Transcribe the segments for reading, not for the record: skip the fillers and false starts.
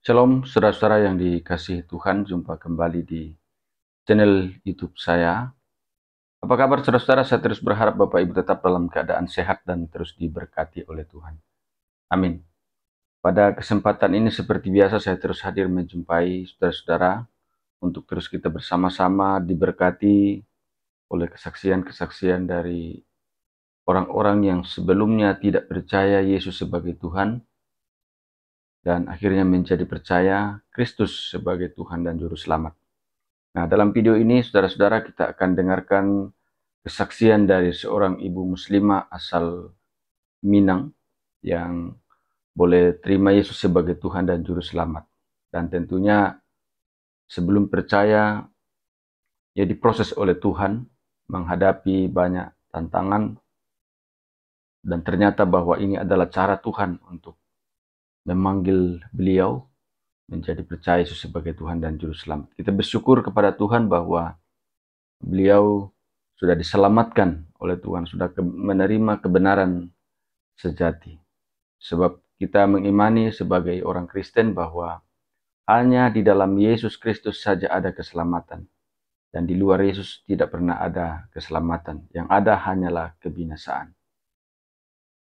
Shalom saudara-saudara yang dikasihi Tuhan, jumpa kembali di channel YouTube saya. Apa kabar saudara-saudara? Saya terus berharap Bapak Ibu tetap dalam keadaan sehat dan terus diberkati oleh Tuhan. Amin. Pada kesempatan ini seperti biasa saya terus hadir menjumpai saudara-saudara untuk terus kita bersama-sama diberkati oleh kesaksian-kesaksian dari orang-orang yang sebelumnya tidak percaya Yesus sebagai Tuhan dan akhirnya menjadi percaya Kristus sebagai Tuhan dan Juru Selamat. Nah, dalam video ini, saudara-saudara, kita akan dengarkan kesaksian dari seorang ibu muslimah asal Minang yang boleh terima Yesus sebagai Tuhan dan Juru Selamat. Dan tentunya sebelum percaya, ia diproses oleh Tuhan menghadapi banyak tantangan, dan ternyata bahwa ini adalah cara Tuhan untuk memanggil beliau menjadi percaya Yesus sebagai Tuhan dan Juru Selamat. Kita bersyukur kepada Tuhan bahwa beliau sudah diselamatkan oleh Tuhan, sudah menerima kebenaran sejati. Sebab kita mengimani sebagai orang Kristen bahwa hanya di dalam Yesus Kristus saja ada keselamatan. Dan di luar Yesus tidak pernah ada keselamatan. Yang ada hanyalah kebinasaan.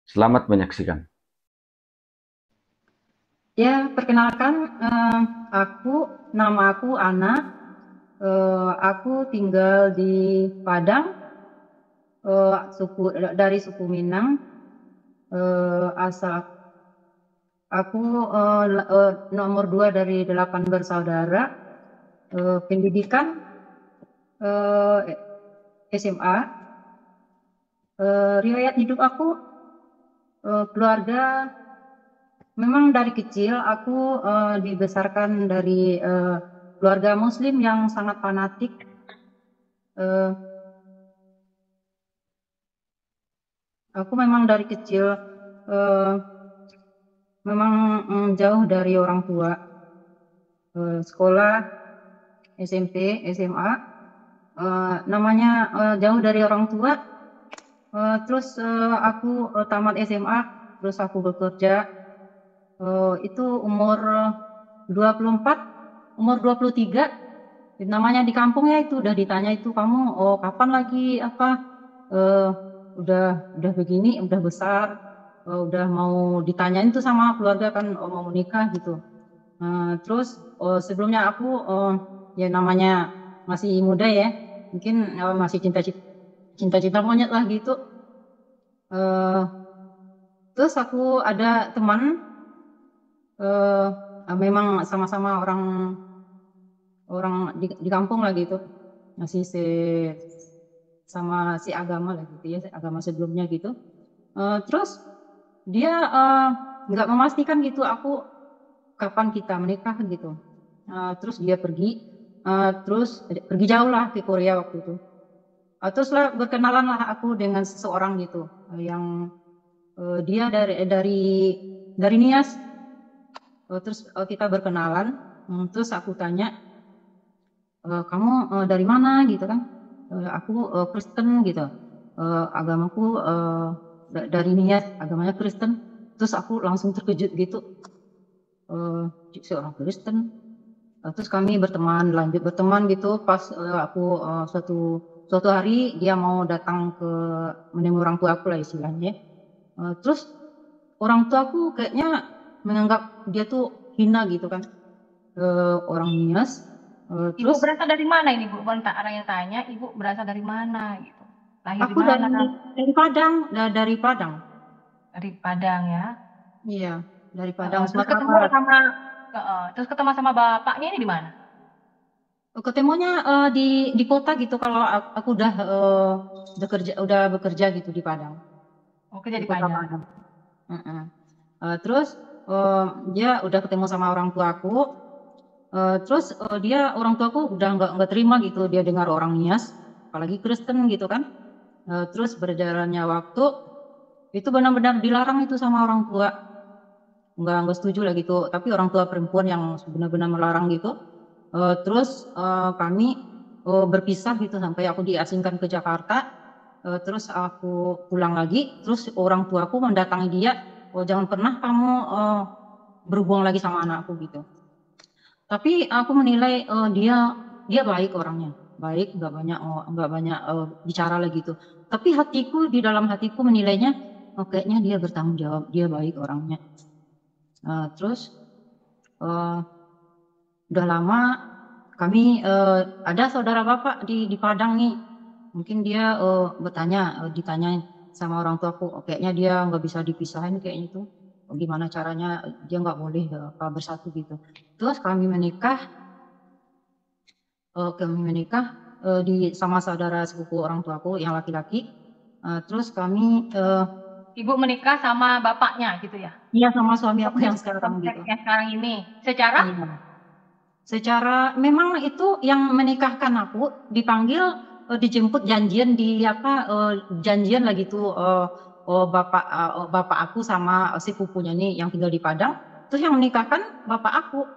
Selamat menyaksikan. Ya, perkenalkan, nama aku Ana. Aku tinggal di Padang, dari suku Minang. Asal aku nomor 2 dari 8 bersaudara. Pendidikan SMA. Riwayat hidup aku, keluarga. Memang dari kecil aku dibesarkan dari keluarga Muslim yang sangat fanatik. Aku memang dari kecil memang jauh dari orang tua. Sekolah, SMP, SMA, namanya jauh dari orang tua. Terus aku tamat SMA, terus aku bekerja. Itu umur 24, umur 23, namanya di kampung ya, itu udah ditanya itu, kamu kapan lagi udah begini, udah besar, udah mau ditanyain tuh sama keluarga kan, mau menikah gitu. Terus sebelumnya aku ya namanya masih muda ya, mungkin masih cinta monyet lah gitu. Terus aku ada teman, memang sama-sama orang di kampung lah gitu, masih sama si agama lah gitu ya, agama sebelumnya gitu. Terus dia nggak memastikan gitu aku kapan kita menikah gitu. Terus dia pergi, terus pergi jauh lah ke Korea waktu itu. Terus lah berkenalan lah aku dengan seseorang gitu, yang dia dari Nias. Terus kita berkenalan, terus aku tanya, kamu dari mana gitu kan? Aku Kristen gitu, agamaku dari Nias, agamanya Kristen. Terus aku langsung terkejut gitu, seorang Kristen. Terus kami lanjut berteman gitu. Pas aku suatu hari dia mau datang ke menemui orang tua aku lah istilahnya. Terus orang tua aku kayaknya menganggap dia tuh hina gitu kan, orang Nias. Ibu berasal dari mana ini, Bu? Orang yang tanya, Ibu berasal dari mana gitu? Lahir aku di mana? dari Padang, dari Padang. Dari Padang ya? Iya, dari Padang. Terus ketemu sama bapaknya ini di mana? Ketemunya di kota gitu, kalau aku udah bekerja gitu di Padang. Oh, kerja di kota Padang. Terus dia udah ketemu sama orang tua aku. Terus orang tuaku udah nggak terima gitu dia dengar orang Nias, apalagi Kristen gitu kan. Terus berjalannya waktu, itu benar-benar dilarang itu sama orang tua, nggak setuju lah gitu. Tapi orang tua perempuan yang benar-benar melarang gitu. Terus kami berpisah gitu sampai aku diasingkan ke Jakarta. Terus aku pulang lagi, terus orang tuaku mendatangi dia, jangan pernah kamu berhubung lagi sama anakku gitu. Tapi aku menilai dia baik orangnya, baik, nggak banyak bicara lah gitu. Tapi di dalam hatiku menilainya, kayaknya dia bertanggung jawab, dia baik orangnya. Terus udah lama kami ada saudara bapak di Padang nih, mungkin dia ditanya sama orang tuaku, kayaknya dia nggak bisa dipisahin kayaknya tuh, gimana caranya dia nggak boleh bersatu gitu. Terus kami menikah sama saudara sepupu orang tuaku yang laki-laki. Terus kami Ibu menikah sama bapaknya gitu ya? iya sama suami aku yang sekarang gitu. Yang sekarang ini. Secara? Iya. Secara memang itu yang menikahkan aku dipanggil dijemput janjian janjian lah gitu bapak aku sama si pupunya nih yang tinggal di Padang. Terus yang menikahkan bapak aku.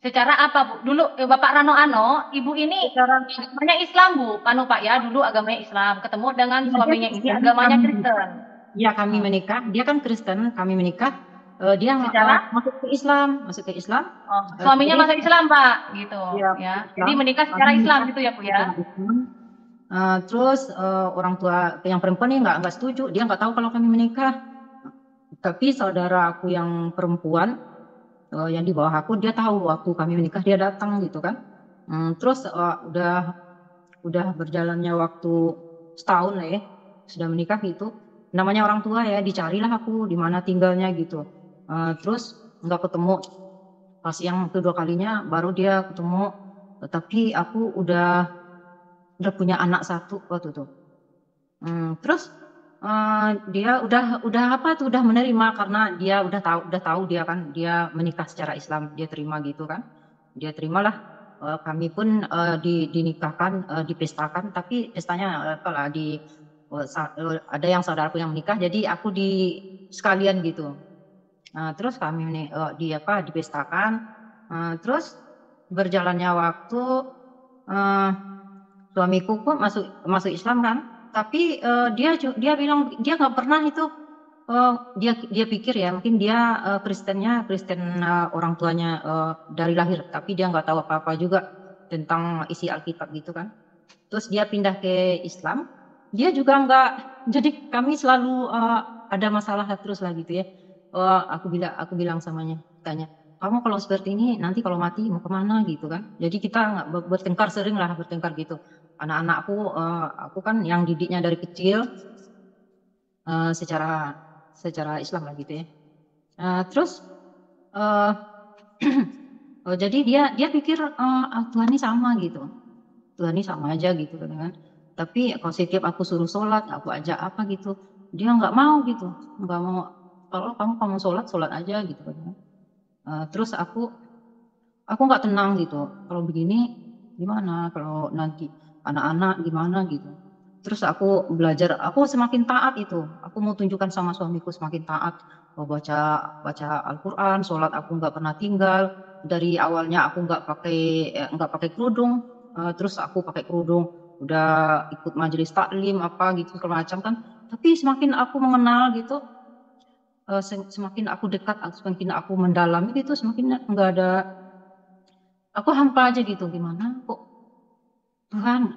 Secara apa Bu? Dulu Bapak Rano Ano, Ibu ini Secara agamanya Islam Bu, Anu Pak ya, dulu agamanya Islam, ketemu dengan iya, dia suaminya ini Kristen, agamanya Kristen. Iya kami menikah, dia kan Kristen, kami menikah, dia Secara? masuk ke Islam, Oh, suaminya jadi masuk Islam Pak, gitu ya ya. Islam, Jadi menikah kami secara Islam menikah gitu ya Bu ya? secara Islam. Terus orang tua yang perempuan ini nggak setuju, dia nggak tahu kalau kami menikah. Tapi saudara aku yang perempuan yang di bawah aku dia tahu waktu kami menikah dia datang gitu kan. Terus udah berjalannya waktu setahun lah ya sudah menikah gitu. Namanya orang tua ya dicarilah aku di mana tinggalnya gitu. Terus nggak ketemu. Pas yang kedua kalinya baru dia ketemu. Tapi aku udah punya anak satu waktu itu. Terus dia udah menerima karena dia udah tahu dia kan dia menikah secara Islam, dia terima gitu kan. Dia terimalah, kami pun dinikahkan, dipestakan, tapi pestanya ada yang saudaraku yang menikah, jadi aku sekalian gitu. Terus kami dipestakan, terus berjalannya waktu, suamiku pun masuk Islam kan, tapi dia bilang dia nggak pernah itu dia pikir ya mungkin dia Kristen orang tuanya dari lahir, tapi dia nggak tahu apa-apa juga tentang isi Alkitab gitu kan. Terus dia pindah ke Islam, dia juga nggak, jadi kami selalu ada masalah terus lah gitu ya. Aku bilang tanya, kamu kalau seperti ini nanti kalau mati mau kemana gitu kan. Jadi kita nggak bertengkar, sering lah bertengkar gitu. Anak-anakku, aku kan yang didiknya dari kecil secara Islam lah gitu ya. Terus jadi dia pikir Tuhan ini sama gitu. Tuhan ini sama aja gitu kan. Tapi kalau setiap aku suruh sholat, aku ajak apa gitu, dia nggak mau gitu, nggak mau. Kalau kamu sholat aja gitu kan. Terus aku nggak tenang gitu. Kalau begini gimana? Kalau nanti anak-anak gimana gitu. Terus aku belajar, aku semakin taat itu. Aku mau tunjukkan sama suamiku semakin taat. Mau baca Al-Quran, sholat aku nggak pernah tinggal. Dari awalnya aku nggak pakai kerudung, terus aku pakai kerudung. Udah ikut majelis taklim apa gitu segala macam kan. Tapi semakin aku mengenal gitu, semakin aku dekat, semakin aku mendalami gitu, semakin nggak ada. Aku hampa aja gitu, gimana kok Tuhan,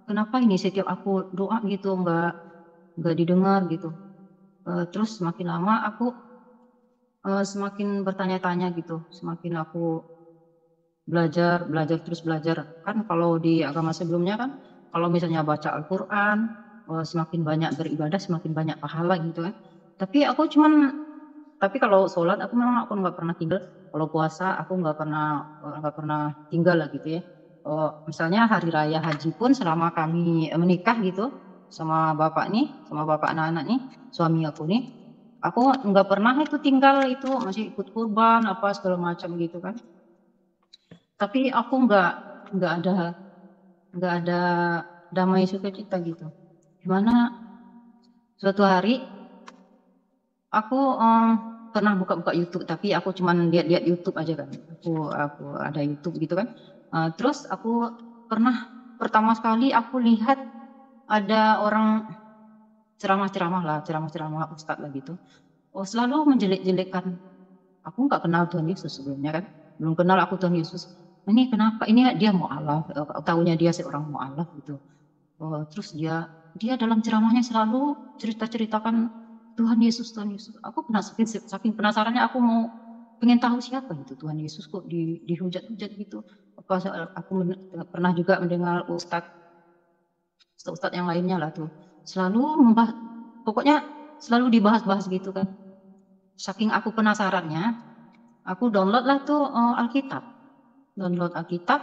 kenapa ini setiap aku doa gitu nggak didengar gitu. Terus semakin lama aku semakin bertanya-tanya gitu, semakin aku belajar terus belajar. Kan kalau di agama sebelumnya kan, kalau misalnya baca Al-Quran, semakin banyak beribadah, semakin banyak pahala gitu kan. Tapi kalau sholat aku memang aku nggak pernah tinggal. Kalau puasa aku nggak pernah tinggal lah gitu ya. Misalnya hari raya haji pun selama kami menikah gitu sama bapak anak-anak nih, suami aku nih, aku nggak pernah itu tinggal itu, masih ikut kurban apa segala macam gitu kan. Tapi aku nggak ada damai sukacita gitu. Gimana suatu hari aku pernah buka YouTube, tapi aku cuman lihat YouTube aja kan. Aku ada YouTube gitu kan. Terus aku pertama sekali aku lihat ada orang ceramah ustadz lah gitu. Selalu menjelek-jelekkan. Aku nggak kenal Tuhan Yesus sebelumnya kan. belum kenal aku Tuhan Yesus. Ini kenapa? Ini dia mualaf, tahunya dia seorang mualaf gitu. Terus dia dalam ceramahnya selalu ceritakan Tuhan Yesus, Tuhan Yesus. Aku saking penasarannya aku mau pengen tahu siapa itu Tuhan Yesus kok dihujat-hujat gitu. Aku pernah juga mendengar ustadz yang lainnya lah tuh selalu membahas, pokoknya selalu dibahas-bahas gitu kan. Saking aku penasarannya, aku download lah tuh download Alkitab.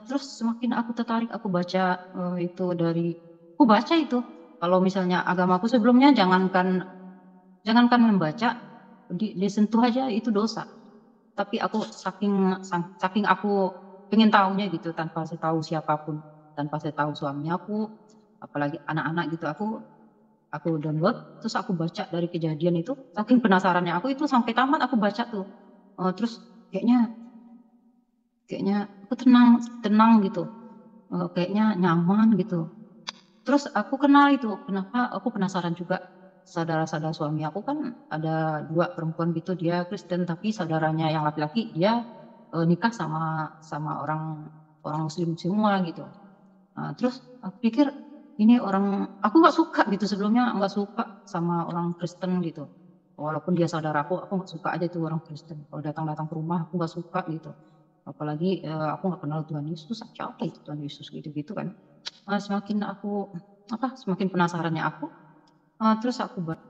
Terus semakin aku tertarik, aku baca aku baca itu. Kalau misalnya agamaku sebelumnya, jangankan membaca, disentuh aja itu dosa. Tapi aku saking aku pengen tahunya gitu, tanpa saya tahu siapapun, tanpa saya tahu suaminya aku, apalagi anak-anak gitu, aku download, terus aku baca dari kejadian itu, saking penasarannya aku itu sampai tamat aku baca tuh. Terus kayaknya aku tenang gitu, kayaknya nyaman gitu. Terus aku kenal itu, kenapa aku penasaran juga. Saudara-saudara suami aku kan ada 2 perempuan gitu, dia Kristen tapi saudaranya yang laki-laki dia nikah sama orang Muslim semua gitu. Terus aku pikir ini aku nggak suka gitu, sebelumnya nggak suka sama orang Kristen gitu. Walaupun dia saudaraku, aku nggak suka aja itu orang Kristen. Kalau datang-datang ke rumah aku nggak suka gitu. Apalagi aku nggak kenal Tuhan Yesus, siapa itu Tuhan Yesus gitu-gitu kan. Semakin penasarannya aku, terus aku balik.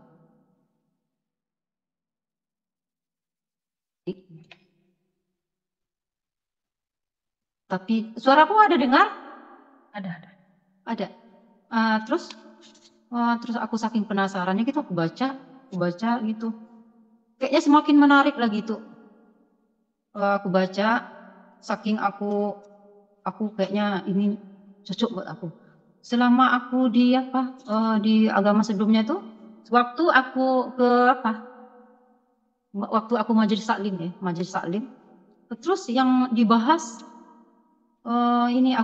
Tapi suaraku ada dengar? Ada. Ada. Terus aku saking penasarannya gitu, aku baca gitu. Kayaknya semakin menarik lagi tuh. Aku baca, saking aku kayaknya ini cocok buat aku. Selama aku di agama sebelumnya tuh, waktu aku majelis taklim, terus yang dibahas ini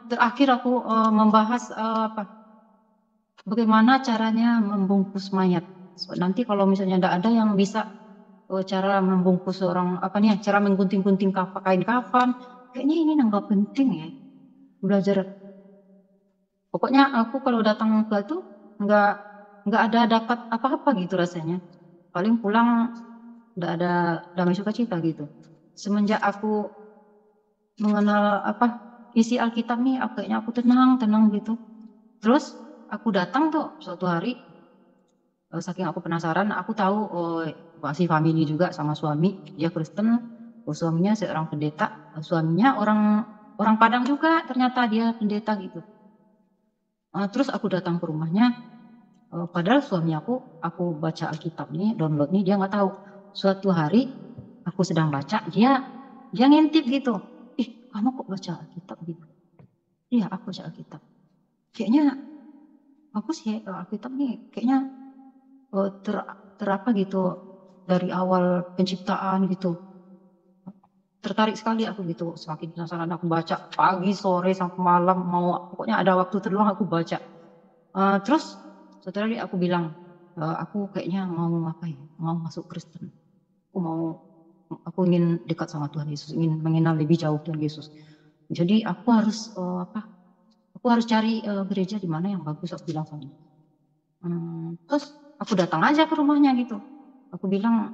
terakhir aku membahas bagaimana caranya membungkus mayat. Nanti kalau misalnya tidak ada yang bisa cara membungkus cara menggunting-gunting kain kafan, kayaknya ini nggak penting ya belajar. Pokoknya aku kalau datang ke itu nggak ada dapat apa-apa gitu rasanya. Paling pulang nggak ada damai sukacita gitu. Semenjak aku mengenal isi Alkitab nih, kayaknya aku tenang gitu. Terus aku datang tuh suatu hari, saking aku penasaran, aku tahu masih family juga sama suami, dia Kristen, suaminya seorang pendeta, suaminya orang Padang juga, ternyata dia pendeta gitu. Terus aku datang ke rumahnya, padahal suami aku baca Alkitab nih, download nih, dia nggak tahu. Suatu hari aku sedang baca, dia ngintip gitu. Kamu kok baca Alkitab gitu? Iya, aku baca Alkitab. Kayaknya bagus ya Alkitab nih, kayaknya terapa gitu dari awal penciptaan gitu. Tertarik sekali aku gitu, semakin penasaran aku baca pagi, sore, sampai malam, pokoknya ada waktu terluang aku baca. Terus setelah itu aku bilang, aku kayaknya mau masuk Kristen. Aku ingin dekat sama Tuhan Yesus, ingin mengenal lebih jauh Tuhan Yesus. Jadi aku harus cari gereja di mana yang bagus, aku bilang sama dia. Terus aku datang aja ke rumahnya gitu. Aku bilang,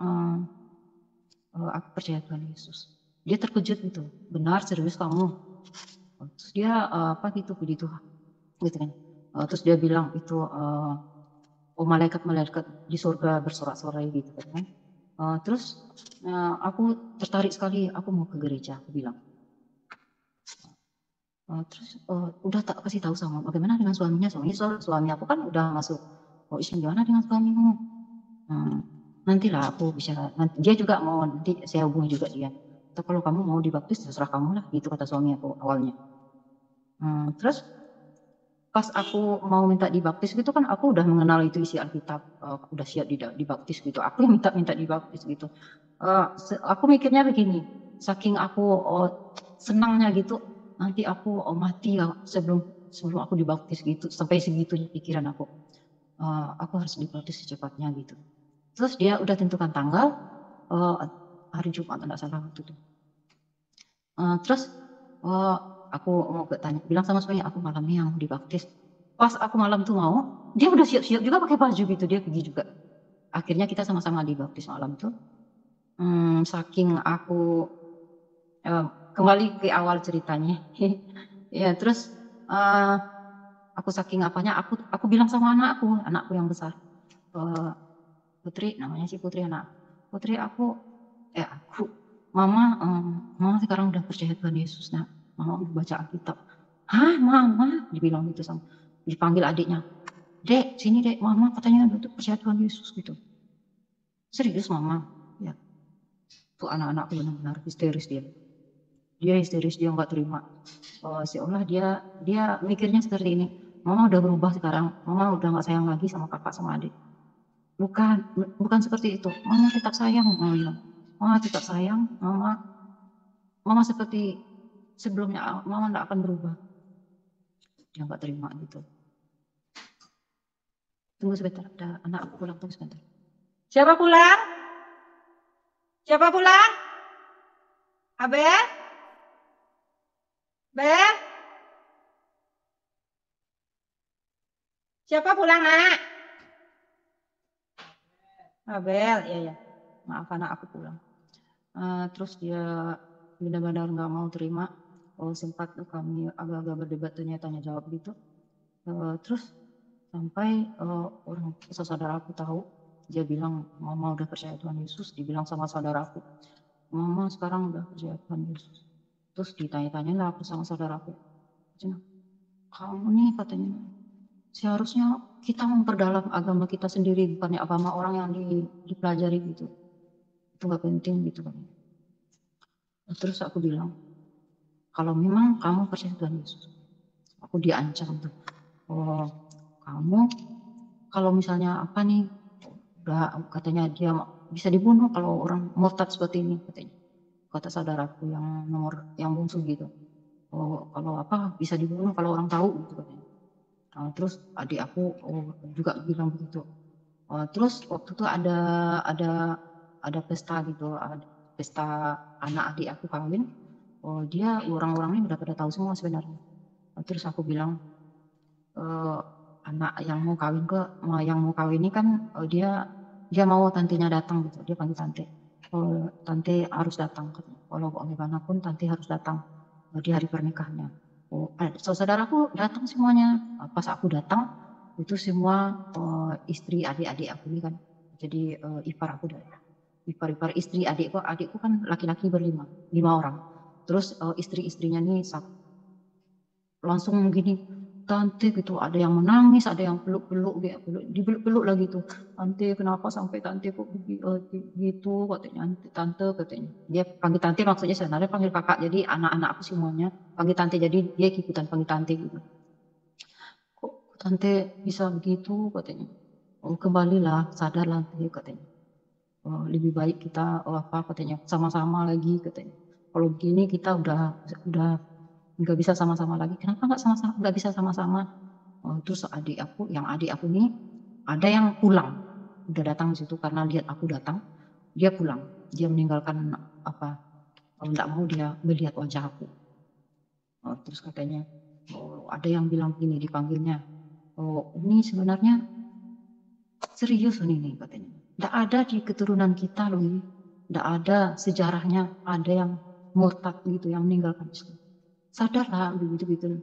aku percaya Tuhan Yesus. Dia terkejut gitu, benar serius kamu? Terus dia puji Tuhan gitu kan. Terus dia bilang itu malaikat di surga bersorak-sorai gitu kan. Terus aku tertarik sekali, aku mau ke gereja, aku bilang. Terus udah tak kasih tahu sama bagaimana dengan suaminya. Suami aku kan udah masuk. Gimana dengan suamimu? Nantilah aku bisa, dia juga mau, nanti saya hubungi juga dia. Atau kalau kamu mau dibaptis terserah kamu lah, gitu kata suami aku awalnya. Terus pas aku mau minta dibaptis gitu kan, aku udah mengenal itu isi Alkitab, udah siap dibaptis gitu. Aku yang minta dibaptis gitu. Aku mikirnya begini, saking aku senangnya gitu, nanti aku mati ya sebelum aku dibaptis gitu, sampai segitunya pikiran aku. Aku harus dibaptis secepatnya gitu. Terus dia udah tentukan tanggal, hari Jumat enggak salah waktu itu. Terus aku mau tanya, bilang sama suami aku malamnya yang dibaptis. Pas aku malam tuh mau, dia udah siap-siap juga pakai baju gitu, dia pergi juga. Akhirnya kita sama-sama dibaptis malam tuh. Saking aku kembali ke awal ceritanya. Ya terus aku saking apanya, aku bilang sama anakku yang besar, Putri, namanya si Putri anak. Putri mama sekarang udah percaya Tuhan Yesus, nah mama udah baca Alkitab. Hah mama, dibilang gitu sama, dipanggil adiknya, dek sini dek, mama katanya udah percaya Tuhan Yesus gitu. Serius mama? Ya, tuh anak-anakku benar-benar histeris dia histeris, dia nggak terima. Seolah dia mikirnya seperti ini, mama udah berubah sekarang, mama udah nggak sayang lagi sama kakak sama adik. Bukan seperti itu, mama tetap sayang, mama bilang. Mama tetap sayang, mama seperti sebelumnya, mama nggak akan berubah. Dia nggak terima gitu. Tunggu sebentar, ada anak aku pulang, tunggu sebentar. Siapa pulang? Siapa pulang? Abel? Bel? Siapa pulang, nak? Abel, ya. Maaf, anak aku pulang. Terus dia benar-benar nggak mau terima. Sempat kami agak-agak berdebat, tanya jawab gitu. Terus sampai orang saudara aku tahu, dia bilang mama udah percaya Tuhan Yesus. Dibilang sama saudaraku, mama sekarang udah percaya Tuhan Yesus. Terus ditanya-tanya lah aku sama saudaraku, kamu nih katanya, seharusnya kita memperdalam agama kita sendiri, bukannya agama orang yang dipelajari gitu. Itu nggak penting gitu kan. Terus aku bilang, kalau memang kamu percaya Tuhan Yesus, aku diancam tuh. Kamu kalau misalnya apa nih, udah katanya dia bisa dibunuh kalau orang murtad seperti ini katanya. Kata saudaraku yang bungsu gitu. Kalau apa bisa dibunuh kalau orang tahu gitu katanya. Terus adik aku juga bilang begitu. Terus waktu itu ada pesta gitu, pesta anak adik aku kawin. Dia orang-orangnya udah pada tahu semua sebenarnya. Terus aku bilang, anak yang mau kawin ini kan dia mau tantenya datang gitu, dia panggil tante. Tante harus datang, walau bagaimanapun tante harus datang di hari pernikahannya. Saudaraku datang semuanya. Pas aku datang itu semua istri adik-adik aku ini kan, jadi ipar aku ipar istri adikku kan laki-laki berlima, 5 orang. Terus istri-istrinya nih langsung gini, tante gitu, ada yang menangis, ada yang peluk-peluk, dipeluk-peluk lagi tuh. Tante kenapa sampai tante kok gitu katanya, tante katanya. Dia panggil tante maksudnya sebenarnya panggil kakak, jadi anak-anak aku semuanya panggil tante, jadi dia ikutan panggil tante gitu. Kok tante bisa begitu katanya. Kembalilah, sadarlah tante katanya. Lebih baik kita katanya sama-sama lagi katanya. Kalau begini kita udah nggak bisa sama-sama lagi. Kenapa nggak bisa sama-sama? Terus adik aku ini ada yang pulang, udah datang di situ karena lihat aku datang, dia pulang, dia meninggalkan nggak mau dia melihat wajah aku. Terus katanya ada yang bilang gini, dipanggilnya, ini sebenarnya serius ini katanya, nggak ada di keturunan kita loh ini, nggak ada sejarahnya ada yang murtad gitu yang meninggalkan Islam. Sadarlah begitu.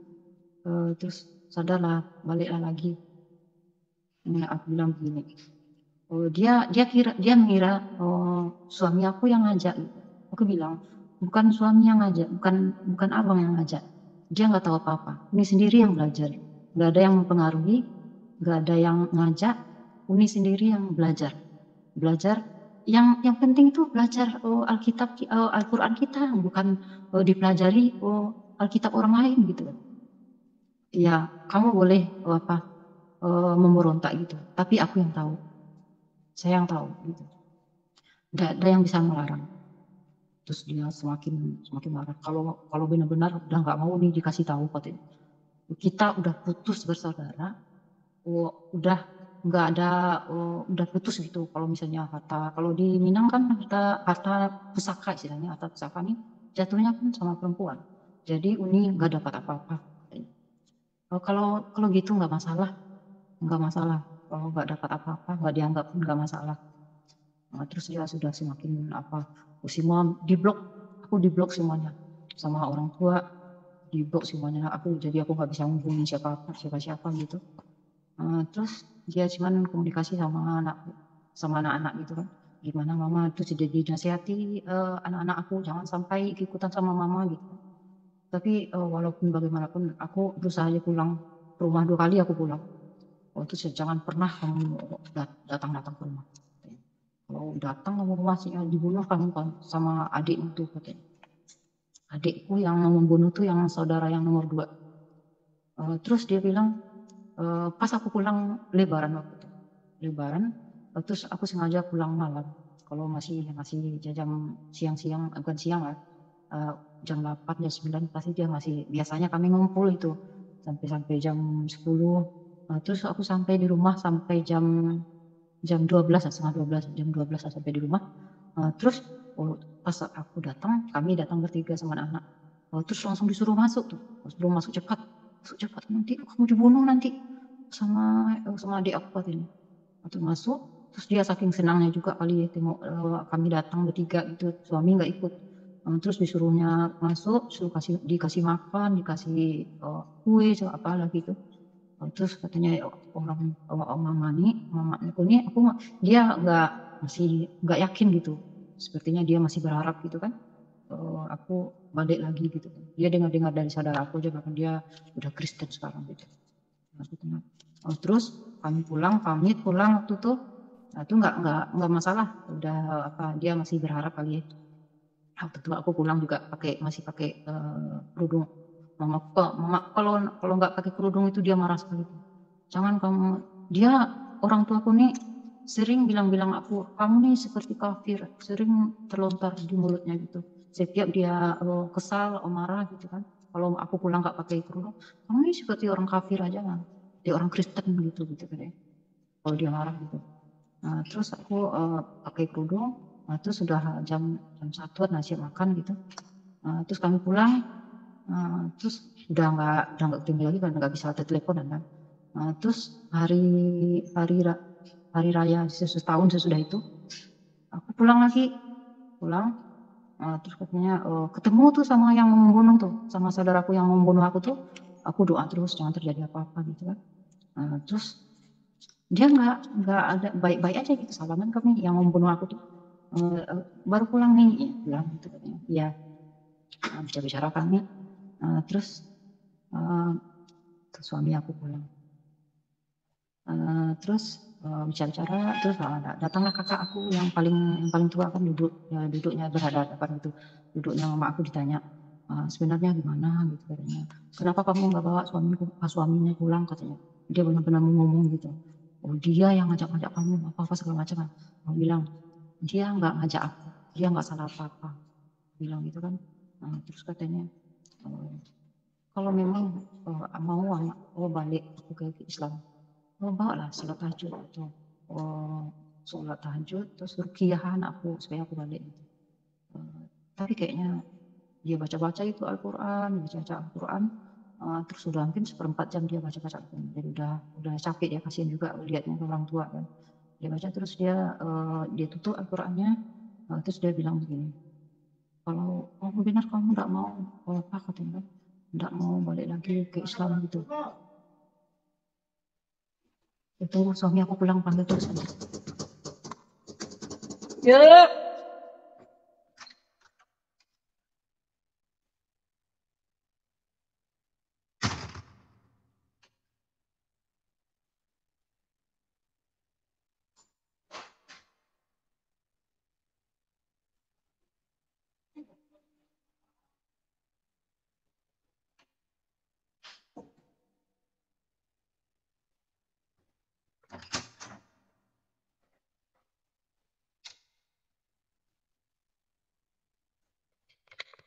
Terus sadarlah, baliklah lagi. Aku bilang begini, dia mengira suami aku yang ngajak. Aku bilang bukan suami yang ngajak, bukan abang yang ngajak. Dia nggak tahu apa-apa. Uni sendiri yang belajar, nggak ada yang mempengaruhi, nggak ada yang ngajak. Uni sendiri yang belajar. Yang penting tuh belajar Alkitab, Al-Quran kita, bukan dipelajari Alkitab orang lain gitu. Ya kamu boleh memberontak gitu, tapi aku yang tahu, saya yang tahu gitu. Nggak ada yang bisa melarang. Terus dia semakin marah. Kalau benar-benar udah nggak mau dikasih tahu katanya. Kita udah putus bersaudara, udah nggak ada udah putus gitu. Kalau misalnya harta, kalau di Minang kan harta pusaka istilahnya, harta pusaka nih jatuhnya kan sama perempuan. Jadi Uni nggak dapat apa-apa. Kalau gitu nggak masalah, nggak masalah. Kalau nggak dapat apa-apa, nggak dianggap pun nggak masalah. Terus dia sudah semakin apa, semua diblok, aku diblok semuanya sama orang tua, diblok semuanya. Jadi aku nggak bisa menghubungi siapa-siapa gitu. Terus dia cuman komunikasi sama anak-anak gitu kan. Gimana mama, terus jadi dinasihati anak-anak aku jangan sampai ikutan sama mama gitu kan. Tapi walaupun bagaimanapun aku berusaha aja pulang ke rumah 2 kali aku pulang. Terus jangan pernah kamu datang-datang ke rumah. Kalau datang kamu ke rumah dibunuh kamu kan sama adikmu tuh katanya. Adikku yang membunuh tuh yang saudara yang nomor 2. Terus dia bilang pas aku pulang lebaran waktu itu. Lebaran, terus aku sengaja pulang malam. Kalau masih jam siang-siang, bukan siang lah, jam 8, jam 9 pasti dia masih, biasanya kami ngumpul itu sampai jam 10. Terus aku sampai di rumah sampai jam 12, setengah 12, jam 12 sampai di rumah. Terus pas kami datang bertiga sama anak-anak. Terus langsung disuruh masuk tuh, disuruh masuk cepat nanti kamu dibunuh nanti sama adik aku katanya. Waktu masuk, terus dia saking senangnya juga kali tengok kami datang bertiga gitu, suami nggak ikut. Terus disuruhnya masuk, dikasih makan, dikasih kue, apa lagi itu. Terus katanya mama aku nih, dia masih nggak yakin gitu. Sepertinya dia masih berharap gitu kan. Aku balik lagi gitu kan. Dia dengar-dengar dari saudara aku aja bahkan dia udah Kristen sekarang gitu. Terus kami pamit pulang waktu itu. Nah, itu nggak masalah. Udah apa, dia masih berharap kali ya. Waktu itu aku pulang juga masih pakai kerudung. Mama kalau nggak pakai kerudung itu dia marah sekali. Jangan kamu, dia orang tuaku nih sering bilang-bilang kamu nih seperti kafir, sering terlontar di mulutnya gitu. Setiap dia kesal, marah gitu kan. Kalau aku pulang nggak pakai kerudung, kamu nih seperti orang kafir aja kan. Dia orang Kristen gitu kan ya. Kalau dia marah gitu. Nah, terus aku pakai kerudung. Nah, terus sudah jam 1 nasi makan gitu. Terus kami pulang. Terus udah nggak ketemu lagi kan, nggak bisa telepon kan. Terus hari raya setahun sesudah itu aku pulang lagi, terus katanya ketemu tuh sama yang membunuh tuh, sama saudaraku yang membunuh aku tuh. Aku doa terus jangan terjadi apa-apa gitu kan. Terus dia nggak ada, baik-baik aja gitu, salaman kami yang membunuh aku tuh. Baru pulang nih ya, bilang gitu katanya. Iya, bicara kami. Terus suami aku pulang. Terus bicara-bicara, terus datanglah kakak aku yang paling tua kan, duduknya berhadapan gitu. Duduknya mama aku ditanya, sebenarnya gimana gitu katanya. Kenapa kamu nggak bawa suaminya pulang katanya. Dia benar-benar mau ngomong gitu. Oh, dia yang ngajak-ngajak kamu apa-apa segala macam kan. Aku bilang, dia nggak ngajak aku, dia nggak salah apa-apa. Bilang gitu kan. Terus katanya, kalau memang mau balik aku ke Islam, bawa lah sholat tahajud atau sholat tahajud terus rukiyahan aku supaya aku balik gitu. Tapi kayaknya dia baca-baca itu Al-Quran, terus udah mungkin seperempat jam dia baca-baca, jadi udah capek ya, kasihan juga lihatnya orang tua kan. Dia baca terus dia tutup Al-Qurannya. Terus dia bilang begini, kalau kamu benar kamu nggak mau apa katanya, nggak mau balik lagi ke Islam gitu. Itu suami aku pulang panggil terus aja. Ya.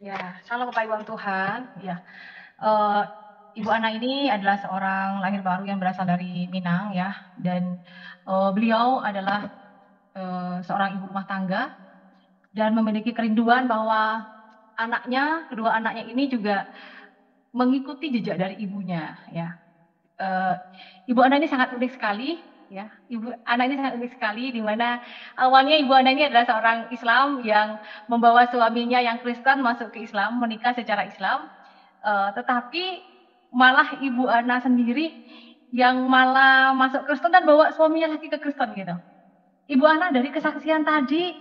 Ya, salam Bapak Ibu Tuhan. Ya, eh, Ibu Ana ini adalah seorang lahir baru yang berasal dari Minang ya, dan beliau adalah seorang ibu rumah tangga dan memiliki kerinduan bahwa kedua anaknya ini juga mengikuti jejak dari ibunya ya. Ibu Ana ini sangat unik sekali ya. Ibu Ana ini sangat unik sekali di mana awalnya Ibu Ana ini adalah seorang Islam yang membawa suaminya yang Kristen masuk ke Islam, menikah secara Islam. Tetapi malah Ibu Ana sendiri yang malah masuk Kristen dan bawa suaminya lagi ke Kristen gitu. Ibu Ana dari kesaksian tadi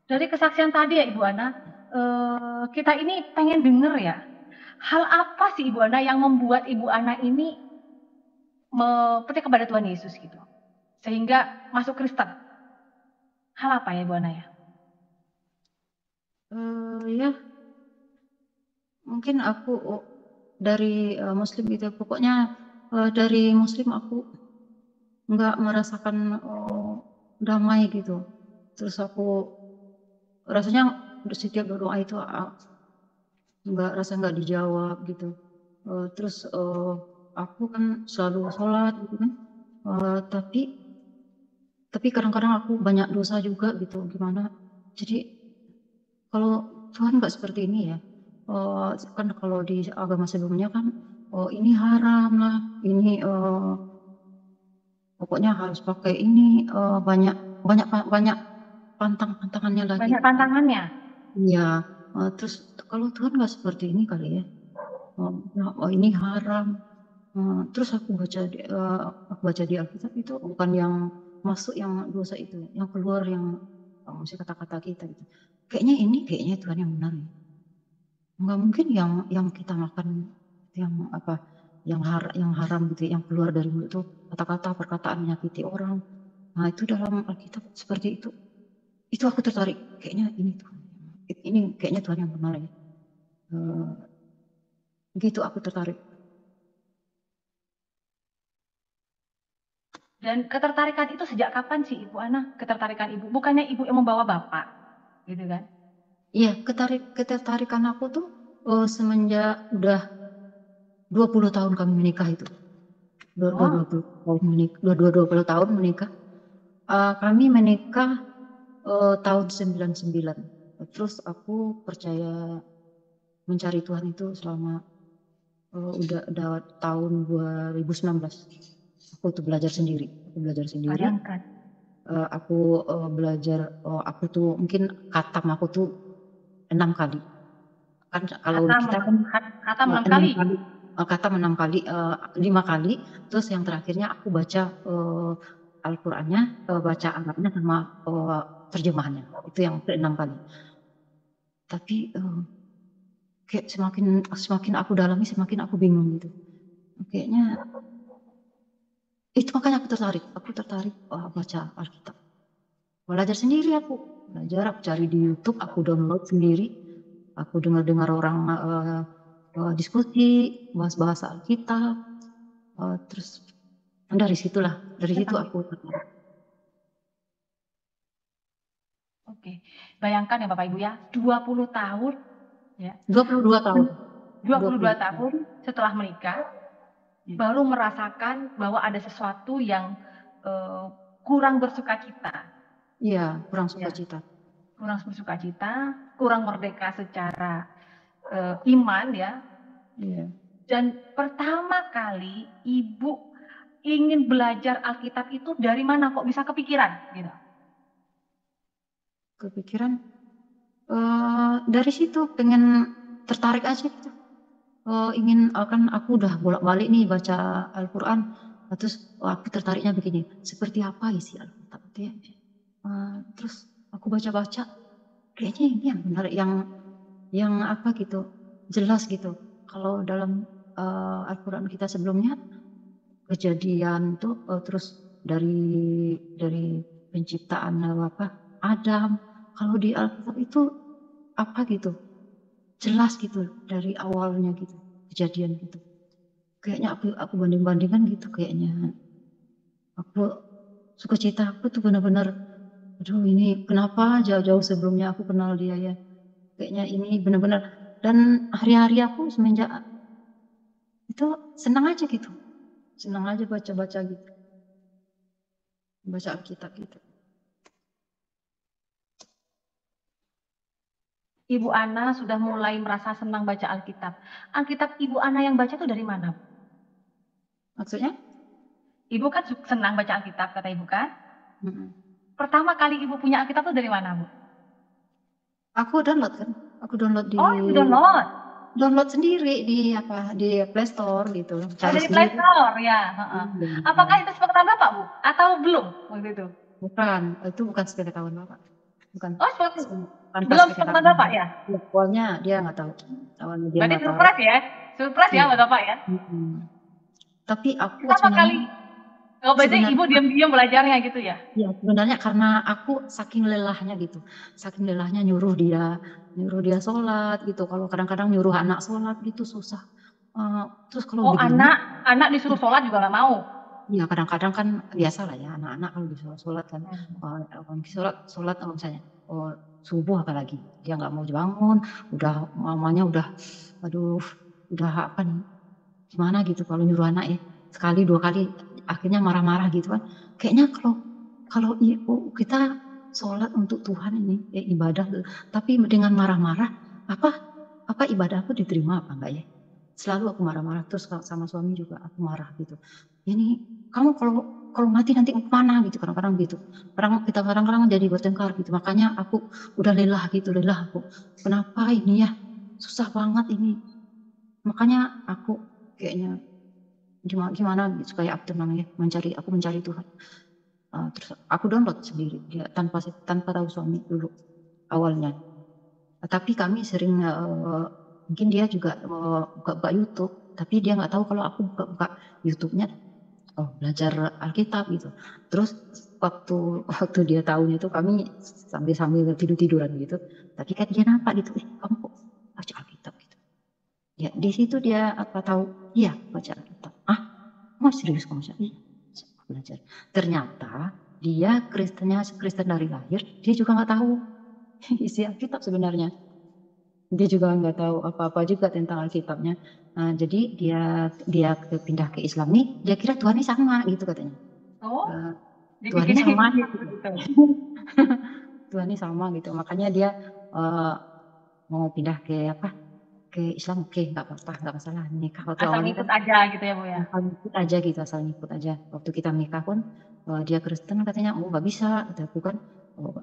ya Ibu Ana, kita ini pengen denger ya, hal apa sih Ibu Ana yang membuat Ibu Ana ini percaya kepada Tuhan Yesus gitu, sehingga masuk Kristen? Hal apa ya Ibu Ana ya? Ya, mungkin aku dari Muslim gitu, pokoknya dari Muslim aku nggak merasakan damai gitu. Terus aku rasanya setiap berdoa itu nggak dijawab gitu. Terus aku kan selalu sholat gitu kan. Tapi kadang-kadang aku banyak dosa juga gitu, gimana. Jadi kalau Tuhan nggak seperti ini ya. Kan kalau di agama sebelumnya kan, ini haram lah, ini pokoknya harus pakai ini, banyak banyak banyak pantang-pantangannya lagi. Banyak tantangannya. Iya, terus kalau Tuhan nggak seperti ini kali ya. Ini haram. Terus aku baca di Alkitab itu bukan yang masuk yang dosa itu, yang keluar yang masih kata-kata kita gitu. Kayaknya Tuhan yang benar ya. Nggak mungkin yang kita makan yang apa yang haram gitu, yang keluar dari mulut itu kata-kata perkataan menyakiti orang. Nah itu dalam Alkitab seperti itu. Itu aku tertarik. Kayaknya ini Tuhan. Ini kayaknya Tuhan yang benar ya. Gitu aku tertarik. Dan ketertarikan itu sejak kapan sih Ibu Ana? Ketertarikan Ibu, bukannya Ibu yang membawa Bapak, gitu kan? Iya, ketertarikan aku tuh semenjak udah 20 tahun kami menikah itu. 20 tahun menikah. Kami menikah tahun 99. Terus aku percaya mencari Tuhan itu selama udah tahun 2019. Aku tuh belajar sendiri. Bayangkan. Aku belajar, aku tuh mungkin khatam aku tuh 6 kali. Kan kalau kita kan Khatam 6 kali. Khatam 6 kali, 5 kali, terus yang terakhirnya aku baca Al-Qur'annya, baca Arabnya sama terjemahannya. Itu yang ke-6 kali. Tapi kayak semakin aku dalami semakin aku bingung gitu. Kayaknya itu makanya aku tertarik baca Alkitab. Belajar sendiri aku cari di YouTube, aku download sendiri, aku dengar orang diskusi, bahas Alkitab, terus dari situ aku tertarik. Oke, bayangkan ya Bapak Ibu ya, 20 tahun ya. 22 tahun. 22 tahun setelah menikah, baru merasakan bahwa ada sesuatu yang kurang bersukacita. Iya, kurang sukacita. Kurang bersukacita, kurang merdeka secara iman ya. Iya. Dan pertama kali Ibu ingin belajar Alkitab itu dari mana kok bisa kepikiran gitu? Kepikiran dari situ, pengen tertarik aja gitu. Kan aku udah bolak-balik nih baca Al-Quran, terus aku tertariknya begini, seperti apa isi Alkitab itu ya. Terus aku baca-baca, kayaknya ini yang benar, yang apa gitu, jelas gitu. Kalau dalam Al-Quran kita sebelumnya, Kejadian tuh terus dari penciptaan Adam. Kalau di Alkitab itu apa gitu, jelas gitu dari awalnya gitu, kejadian gitu. Kayaknya aku banding-bandingkan gitu, kayaknya aku sukacita aku tuh benar-benar, aduh ini kenapa jauh-jauh sebelumnya aku kenal dia ya. Kayaknya ini benar-benar, dan hari-hari aku semenjak Itu senang aja gitu. Senang aja baca-baca gitu. Baca Alkitab gitu. Ibu Ana sudah mulai merasa senang baca Alkitab. Alkitab Ibu Ana yang baca itu dari mana, Bu? Maksudnya? Ibu kan senang baca Alkitab, kata Ibu kan? Pertama kali Ibu punya Alkitab itu dari mana, Bu? Aku download kan. Aku download di Oh, Ibu download. download sendiri di Play Store gitu. Oh, Cari dari Play sendiri. Store ya. Apakah itu sepengetahuan Bapak, Bu? Atau belum waktu itu? Bukan, itu bukan sepengetahuan Bapak. Bukan. Oh, Tanpa belum sepengetahuan Bapak ya? Awalnya dia nggak tahu. Awalnya dia Berarti nggak tahu. surprise ya? Surprise ya buat Bapak ya? Tapi aku pertama kali, berarti Ibu diam-diam belajarnya gitu ya? Ya, sebenarnya karena aku saking lelahnya gitu. Saking lelahnya nyuruh dia sholat gitu. Kalau kadang-kadang nyuruh anak sholat gitu susah. Terus kalau begini, anak disuruh sholat juga nggak mau? Iya, kadang-kadang kan biasa lah ya, anak-anak kalau disuruh sholat kan, sholat misalnya, subuh apalagi, dia nggak mau bangun, mamanya aduh, udah apa nih, gimana gitu kalau nyuruh anak ya, sekali, 2 kali, akhirnya marah-marah gitu kan. Kayaknya kalau kita sholat untuk Tuhan ini, ibadah, tapi dengan marah-marah, apa ibadah aku diterima apa enggak ya? Selalu aku marah-marah, terus sama suami juga aku marah gitu. Ini kamu kalau mati nanti mau kemana gitu, kadang-kadang gitu. Kadang-kadang jadi bertengkar gitu. Makanya aku udah lelah aku. Kenapa ini ya? Susah banget ini. Makanya aku kayaknya gimana supaya aku tenang ya, mencari Tuhan. Terus aku download sendiri dia tanpa tahu suami dulu awalnya. Tapi kami sering mungkin dia juga buka YouTube, tapi dia nggak tahu kalau aku buka YouTube-nya belajar Alkitab gitu. Terus waktu dia tahunya itu kami sambil tiduran gitu. Tapi kan dia nampak gitu, kamu kok baca Alkitab gitu. Ya di situ dia tahu, iya baca Alkitab. Serius kamu baca? Iya, belajar. Ternyata dia Kristen dari lahir, dia juga nggak tahu isi Alkitab sebenarnya. Dia juga nggak tahu apa-apa juga tentang Alkitabnya. Jadi dia pindah ke Islam nih, dia kira Tuhan ini sama gitu katanya. Tuhan ini sama gitu. Tuhan ini sama gitu. Makanya dia mau pindah ke Islam, oke, nggak apa-apa, nggak masalah nikah. Asal ngikut aja gitu ya Bu ya? Asal ngikut aja. Waktu kita nikah pun dia Kristen katanya, nggak bisa. Kata aku kan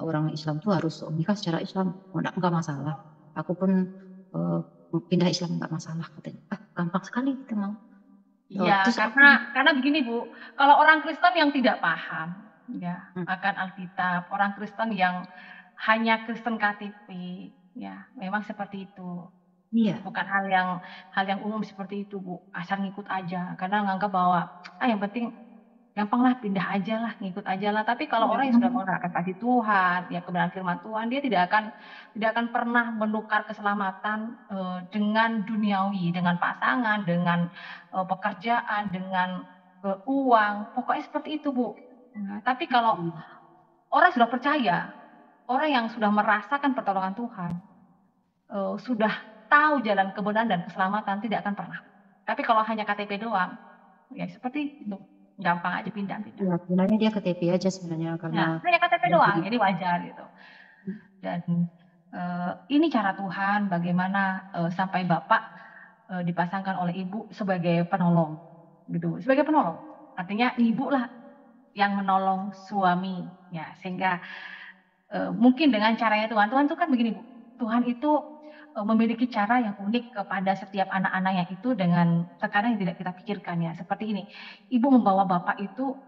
orang Islam tuh harus nikah secara Islam. Nggak masalah. Aku pun pindah Islam nggak masalah katanya. Gampang sekali kita mau. Iya, karena begini Bu, kalau orang Kristen yang tidak paham ya akan Alkitab, orang Kristen yang hanya Kristen KTP, ya memang seperti itu. Iya. Bukan hal yang umum seperti itu Bu, asal ngikut aja, karena nganggap bahwa yang penting gampang lah, pindah aja lah, ngikut aja lah. Tapi kalau orang yang sudah mengenal kasih Tuhan, ya kebenaran firman Tuhan, dia tidak akan pernah menukar keselamatan dengan duniawi, dengan pasangan, dengan pekerjaan, dengan uang, pokoknya seperti itu Bu. Nah, tapi kalau orang sudah percaya, orang yang sudah merasakan pertolongan Tuhan, sudah tahu jalan kebenaran dan keselamatan, tidak akan pernah. Tapi kalau hanya KTP doang, ya seperti itu. Gampang aja pindah. Ya, sebenarnya dia KTP aja sebenarnya karena hanya KTP doang, jadi wajar gitu. Dan ini cara Tuhan bagaimana sampai Bapak dipasangkan oleh Ibu sebagai penolong, gitu. Sebagai penolong, artinya Ibu lah yang menolong suami, ya sehingga mungkin dengan caranya Tuhan itu kan begini Bu, Tuhan itu memiliki cara yang unik kepada setiap anak-anaknya itu dengan terkadang yang tidak kita pikirkan ya. Seperti ini, Ibu membawa Bapak itu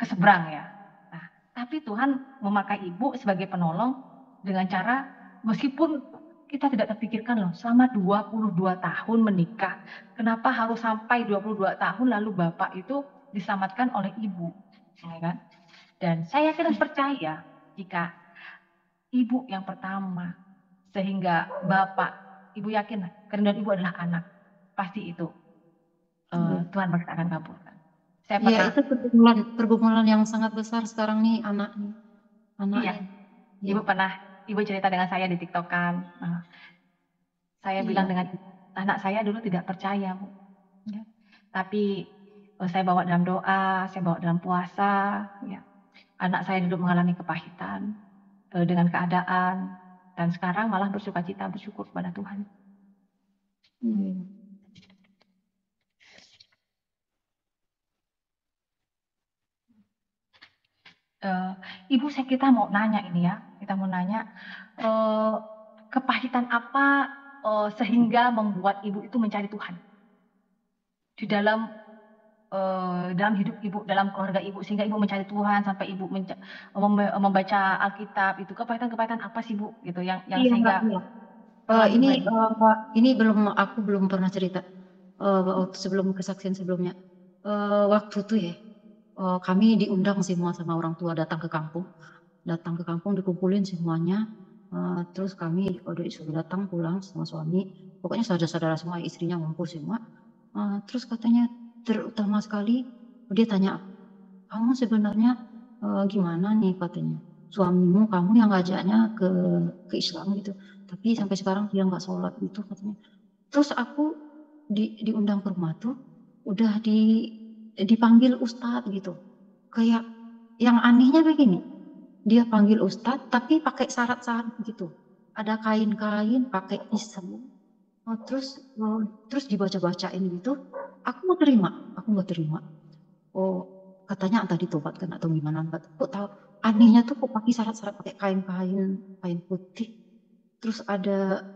ke seberang ya. Nah, tapi Tuhan memakai Ibu sebagai penolong dengan cara meskipun kita tidak terpikirkan loh, selama 22 tahun menikah, kenapa harus sampai 22 tahun lalu Bapak itu diselamatkan oleh Ibu, ya kan? Dan saya yakin dan percaya jika Ibu yang pertama sehingga Bapak, Ibu yakin kerinduan Ibu adalah anak, pasti itu Tuhan pasti akan kabulkan. Iya, itu pergumulan yang sangat besar sekarang nih anaknya. Iya. Ibu cerita dengan saya di TikTok kan. Saya bilang dengan anak saya dulu tidak percaya Bu. Ya. Tapi saya bawa dalam doa, saya bawa dalam puasa. Ya. Anak saya dulu mengalami kepahitan dengan keadaan, dan sekarang malah bersukacita, bersyukur kepada Tuhan. Ibu, kita mau nanya ini ya, kita mau nanya kepahitan apa sehingga membuat ibu itu mencari Tuhan di dalam hidup ibu, dalam keluarga ibu, sehingga ibu mencari Tuhan sampai ibu membaca Alkitab. Itu kepahitan-kepahitan apa sih Bu, gitu yang Iya, sehingga iya. Ini aku belum pernah cerita sebelum kesaksian sebelumnya. Waktu itu ya, kami diundang semua sama orang tua datang ke kampung, dikumpulin semuanya. Terus kami udah disuruh datang pulang sama suami, pokoknya saudara-saudara semua, istrinya ngumpul semua. Terus katanya terutama sekali dia tanya, kamu sebenarnya gimana nih, katanya, suamimu kamu yang ngajaknya ke Islam gitu, tapi sampai sekarang dia nggak sholat gitu, katanya. Terus aku diundang ke rumah tuh udah dipanggil ustadz gitu. Kayak yang anehnya begini, dia panggil ustadz tapi pakai syarat-syarat gitu. Ada kain-kain pakai pisau. Terus dibaca-bacain gitu. Aku nggak terima. Katanya entah ditobatkan atau gimana, kok tahu anehnya tuh kok pakai syarat-syarat pakai kain putih. Terus ada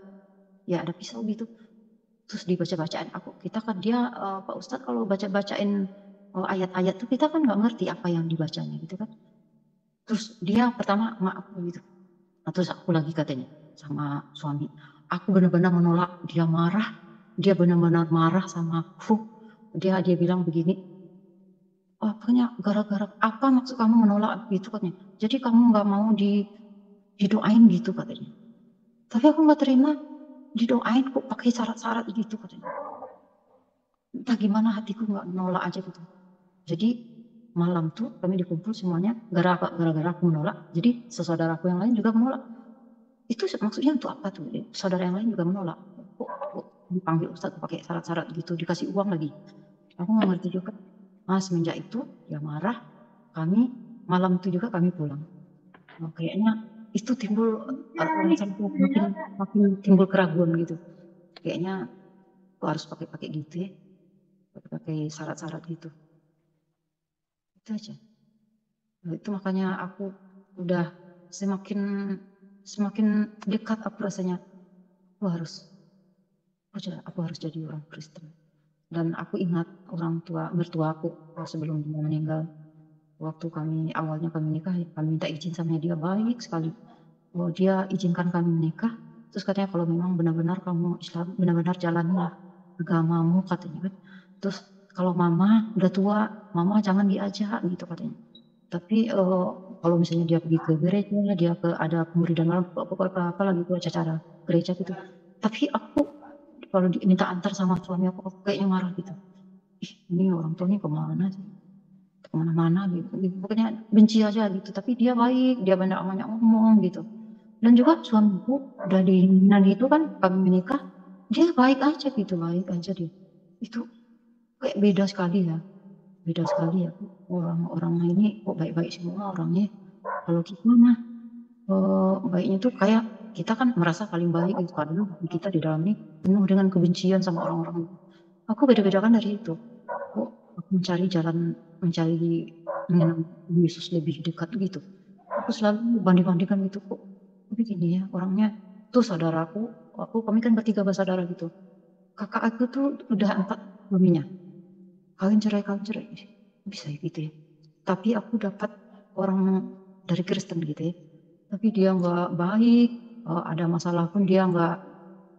pisau gitu. Terus dibaca-bacain kita kan Pak Ustadz kalau baca-bacain ayat-ayat tuh kita kan nggak ngerti apa yang dibacanya gitu kan. Terus dia pertama maaf gitu. Terus aku lagi katanya sama suami, aku benar-benar menolak. Dia benar-benar marah sama aku. Dia bilang begini, pokoknya gara-gara apa maksud kamu menolak gitu katanya. Jadi kamu nggak mau didoain gitu katanya. Tapi aku nggak terima didoain kok pakai syarat-syarat gitu katanya. Entah gimana hatiku nggak nolak aja gitu. Jadi malam tuh kami dikumpul semuanya gara-gara aku menolak. Jadi saudaraku yang lain juga menolak. Itu maksudnya untuk apa tuh? Saudara yang lain juga menolak. Kok dipanggil Ustadz pakai syarat-syarat gitu, dikasih uang lagi. Aku nggak ngerti juga. Semenjak itu dia marah. Kami malam itu juga kami pulang. Kayaknya itu timbul makin timbul keraguan gitu. Kayaknya aku harus pakai gitu ya, pakai syarat-syarat gitu. Itu aja. Itu makanya aku udah semakin dekat aku rasanya aku harus jadi orang Kristen. Dan aku ingat mertua aku sebelum dia meninggal, waktu awalnya kami nikah, kami minta izin sama dia, baik sekali. Dia izinkan kami menikah. Terus katanya kalau memang benar-benar kamu Islam, benar-benar jalanilah agamamu, katanya kan. Terus kalau mama udah tua, mama jangan diajak gitu katanya. Tapi kalau misalnya dia pergi ke gereja, dia ada pemuridan malam, apa lagi itu acara gereja gitu. Tapi aku kalau diminta antar sama suami aku kayaknya marah gitu. Ini orang tua ini kemana sih? Kemana-mana gitu. Pokoknya benci aja gitu. Tapi dia baik, dia banyak ngomong gitu. Dan juga suamiku udah di Yunan itu kan kami menikah, dia baik aja gitu, baik aja dia. Itu kayak beda sekali ya. Orang-orang ini kok baik-baik semua orangnya. Kalau kita mah baiknya tuh kayak kita kan merasa paling baik gitu, padahal kita di dalam ini penuh dengan kebencian sama orang-orang. Aku beda-bedakan dari itu. Aku mencari mengenal Yesus lebih dekat gitu. Aku selalu banding-bandingkan gitu, kok begini ya orangnya. Tuh saudaraku, kami kan bertiga bersaudara gitu. Kakak aku tuh udah 4 suaminya. Kawin cerai. Bisa gitu ya. Tapi aku dapat orang dari Kristen gitu ya. Tapi dia nggak baik. Ada masalah pun dia nggak,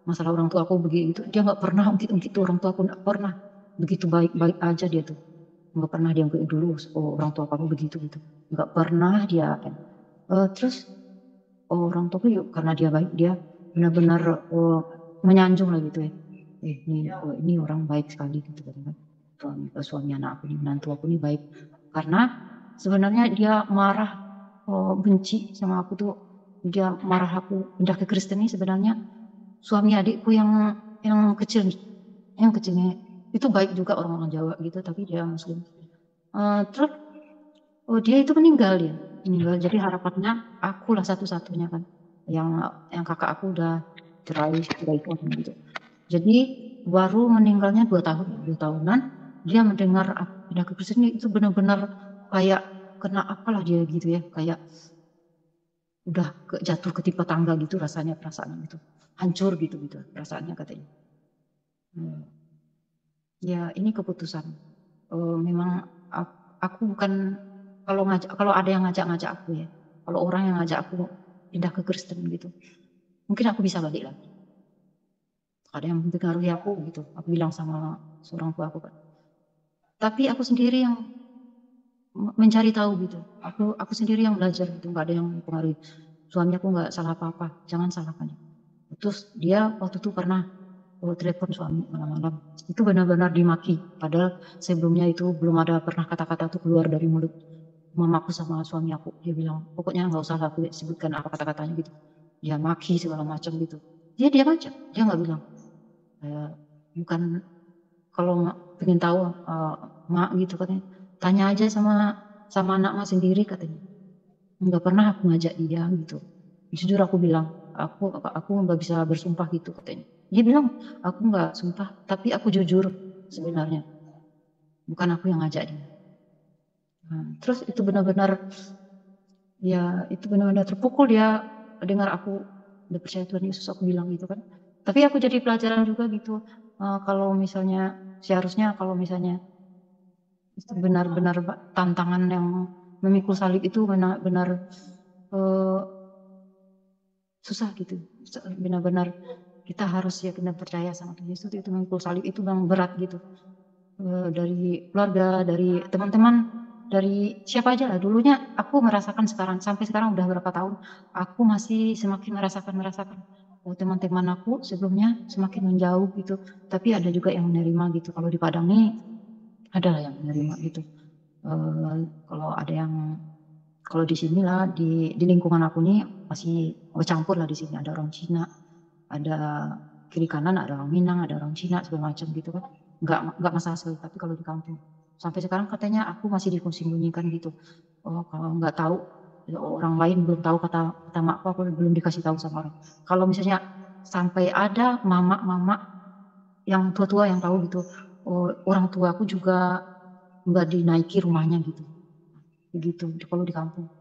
masalah orang tua aku begitu. Dia nggak pernah ungkit orang tua aku, nggak pernah. Begitu baik-baik aja dia tuh. Nggak pernah dia ungkit dulu, orang tua aku begitu gitu. Nggak pernah dia. Terus orang tua aku karena dia baik, dia benar-benar menyanjung lah gitu ya. Ini orang baik sekali gitu kan. Suami anak aku ini, menantu aku ini baik. Karena sebenarnya dia marah, benci sama aku tuh, dia marah aku pindah ke Kristen ini sebenarnya suami adikku yang kecilnya itu baik juga orang-orang Jawa gitu, tapi dia Muslim. Terus dia itu meninggal, jadi harapannya akulah satu-satunya kan, yang kakak aku udah cerai gitu. Jadi baru meninggalnya 2 tahunan, dia mendengar aku pindah ke Kristen itu benar-benar kayak kena apalah dia gitu ya, kayak udah jatuh ketimpa tangga gitu rasanya, perasaannya gitu. Hancur gitu perasaannya katanya. Ya ini keputusan. Memang aku bukan kalau ada yang ngajak-ngajak aku ya, kalau orang yang ngajak aku pindah ke Kristen gitu, mungkin aku bisa balik lagi. Ada yang mempengaruhi aku gitu, aku bilang sama seorang tua aku kan. Tapi aku sendiri yang mencari tahu gitu, aku sendiri yang belajar gitu, nggak ada yang mempengaruhi. Suami aku nggak salah apa-apa, jangan salahkan dia. Terus dia waktu itu pernah telepon suami malam-malam, itu benar-benar dimaki, padahal sebelumnya itu belum ada pernah kata-kata itu keluar dari mulut mamaku sama suami aku. Dia bilang pokoknya nggak usah aku sebutkan apa kata-katanya gitu, dia maki segala macam gitu. Dia diam aja, dia nggak bilang bukan, kalau pengen tahu mak gitu katanya, tanya aja sama anak mak sendiri katanya. Nggak pernah aku ngajak dia gitu. Jujur aku bilang, aku nggak bisa bersumpah gitu katanya. Dia bilang, aku nggak sumpah, tapi aku jujur sebenarnya. Bukan aku yang ngajak dia. Terus itu benar-benar, ya itu benar-benar terpukul dia dengar aku udah percaya Tuhan Yesus, aku bilang gitu kan. Tapi aku jadi pelajaran juga gitu, kalau misalnya seharusnya kalau misalnya itu benar-benar tantangan yang memikul salib itu benar-benar susah gitu, benar-benar kita harus yakin dan percaya sama Tuhan Yesus. Itu memikul salib itu memang berat gitu, dari keluarga, dari teman-teman, dari siapa aja lah. Dulunya aku merasakan, sampai sekarang udah berapa tahun aku masih semakin merasakan teman-teman aku sebelumnya semakin menjauh gitu, tapi ada juga yang menerima gitu. Kalau di Padang nih ada lah yang menerima gitu. Kalau di sini lah, di lingkungan aku nih masih bercampur lah. Di sini ada orang Cina, ada kiri kanan ada orang Minang, ada orang Cina segala macam gitu kan. Nggak masalah sekali. Tapi kalau di kampung sampai sekarang katanya aku masih disembunyikan gitu. Kalau nggak tahu, orang lain belum tahu, kata mak aku belum dikasih tahu sama orang. Kalau misalnya sampai ada mama yang tua-tua yang tahu gitu, orang tua aku juga nggak dinaiki rumahnya gitu. Begitu kalau di kampung.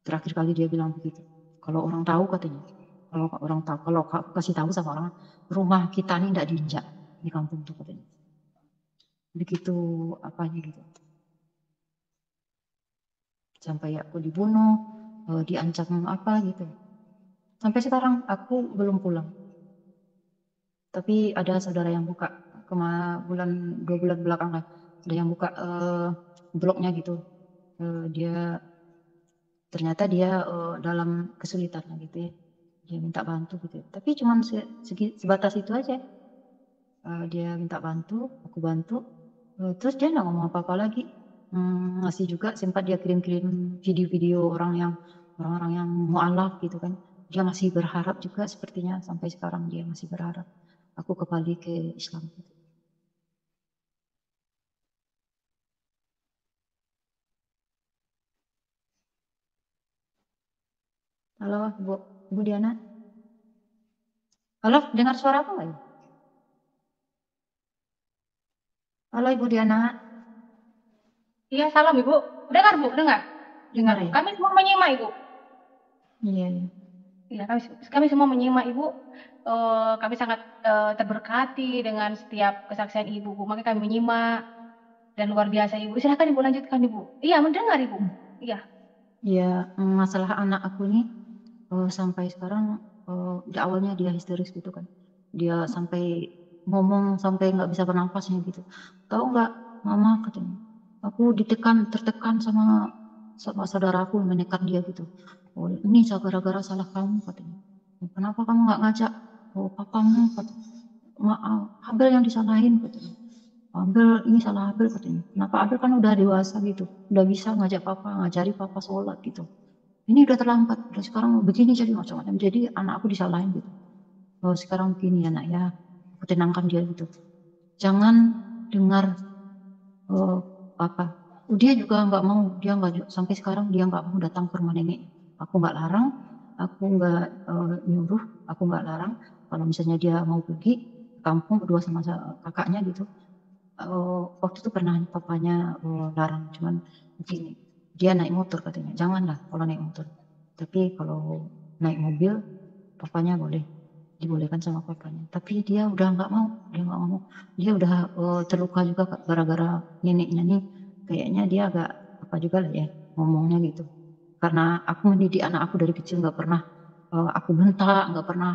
Terakhir kali dia bilang begitu. Kalau orang tahu katanya, kalau aku kasih tahu sama orang, rumah kita nih tidak diinjak di kampung tuh katanya. Begitu apanya gitu. Sampai aku dibunuh, diancam apa gitu. Sampai sekarang aku belum pulang. Tapi ada saudara yang buka 2 bulan belakang lah, ada yang buka blognya gitu. Ternyata dia dalam kesulitannya gitu ya. Dia minta bantu gitu. Tapi cuma sebatas itu aja. Dia minta bantu, aku bantu. Terus dia nggak ngomong apa-apa lagi. Masih juga sempat dia kirim-kirim video-video orang-orang yang mualaf gitu kan. Dia masih berharap juga, sepertinya sampai sekarang dia masih berharap aku kembali ke Islam gitu. Halo Ibu Diana. Halo, dengar suara apa nggak ya? Halo Ibu Diana. Iya, salam Ibu. Dengar Bu, dengar. Dengar ya? Kami semua menyimak Ibu. Iya. Iya, kami semua menyimak Ibu. Kami sangat terberkati dengan setiap kesaksian Ibu, Bu. Makanya kami menyimak dan luar biasa Ibu. Silakan Ibu lanjutkan Ibu. Iya, mendengar Ibu. Iya. Iya, masalah anak aku nih sampai sekarang, di awalnya dia histeris gitu kan. Dia sampai ngomong sampai nggak bisa bernafasnya gitu. Tahu nggak, Mama katanya, aku tertekan sama saudaraku menekan dia gitu. Oh, ini gara-gara salah kamu katanya. Kenapa kamu nggak ngajak papamu katanya. Abel yang disalahin katanya. Abel, ini salah Abel katanya. Kenapa Abel kan udah dewasa gitu, udah bisa ngajak papa, ngajari papa sholat gitu. Ini udah terlambat, udah sekarang begini jadi macam-macam. Jadi anak aku disalahin gitu. Sekarang begini anak ya, aku tenangkan dia gitu. jangan dengar apa. Dia juga nggak mau, dia nggak, sampai sekarang dia nggak mau datang ke rumah nenek. Aku nggak larang, aku nggak nyuruh, aku nggak larang. Kalau misalnya dia mau pergi ke kampung berdua sama kakaknya gitu, waktu itu pernah papanya larang, cuman begini, dia naik motor katanya, janganlah kalau naik motor. Tapi kalau naik mobil, papanya boleh, dibolehkan sama papanya. Tapi dia udah nggak mau, dia nggak mau. Dia udah terluka juga gara-gara neneknya nih. Kayaknya dia agak apa juga lah ya ngomongnya gitu. Karena aku mendidik anak aku dari kecil, nggak pernah aku bentak, nggak pernah